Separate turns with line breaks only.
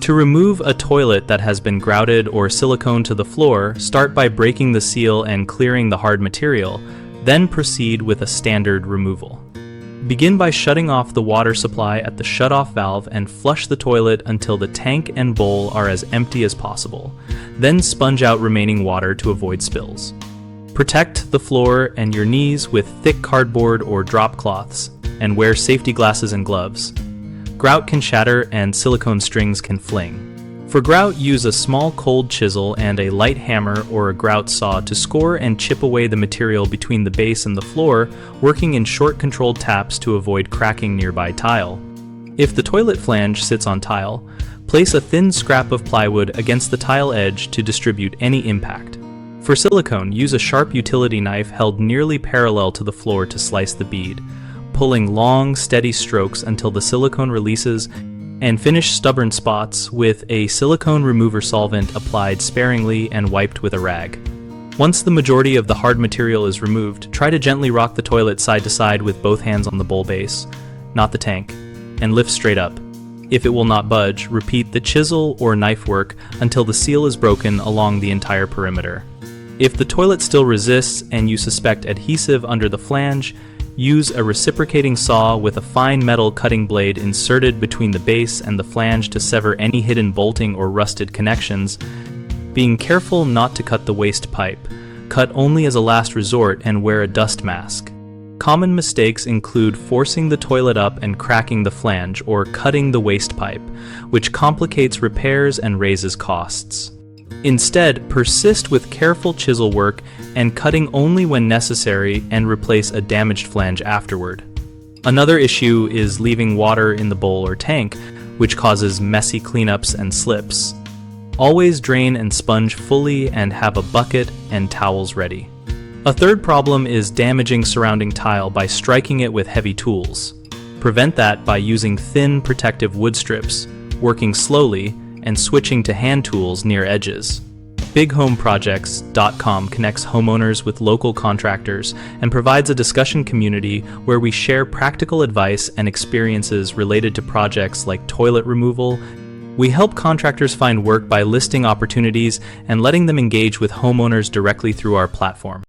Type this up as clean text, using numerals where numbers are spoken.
To remove a toilet that has been grouted or silicone to the floor, start by breaking the seal and clearing the hard material, then proceed with a standard removal. Begin by shutting off the water supply at the shut-off valve and flush the toilet until the tank and bowl are as empty as possible. Then sponge out remaining water to avoid spills. Protect the floor and your knees with thick cardboard or drop cloths, and wear safety glasses and gloves. Grout can shatter and silicone strings can fling. For grout, use a small cold chisel and a light hammer or a grout saw to score and chip away the material between the base and the floor, working in short controlled taps to avoid cracking nearby tile. If the toilet flange sits on tile, place a thin scrap of plywood against the tile edge to distribute any impact. For silicone, use a sharp utility knife held nearly parallel to the floor to slice the bead, pulling long, steady strokes until the silicone releases, and finish stubborn spots with a silicone remover solvent applied sparingly and wiped with a rag. Once the majority of the hard material is removed, try to gently rock the toilet side to side with both hands on the bowl base, not the tank, and lift straight up. If it will not budge, repeat the chisel or knife work until the seal is broken along the entire perimeter. If the toilet still resists and you suspect adhesive under the flange, use a reciprocating saw with a fine metal cutting blade inserted between the base and the flange to sever any hidden bolting or rusted connections, being careful not to cut the waste pipe. Cut only as a last resort and wear a dust mask. Common mistakes include forcing the toilet up and cracking the flange or cutting the waste pipe, which complicates repairs and raises costs. Instead, persist with careful chisel work and cutting only when necessary and replace a damaged flange afterward. Another issue is leaving water in the bowl or tank, which causes messy cleanups and slips. Always drain and sponge fully and have a bucket and towels ready. A third problem is damaging surrounding tile by striking it with heavy tools. Prevent that by using thin protective wood strips, working slowly, and switching to hand tools near edges. BigHomeProjects.com connects homeowners with local contractors and provides a discussion community where we share practical advice and experiences related to projects like toilet removal. We help contractors find work by listing opportunities and letting them engage with homeowners directly through our platform.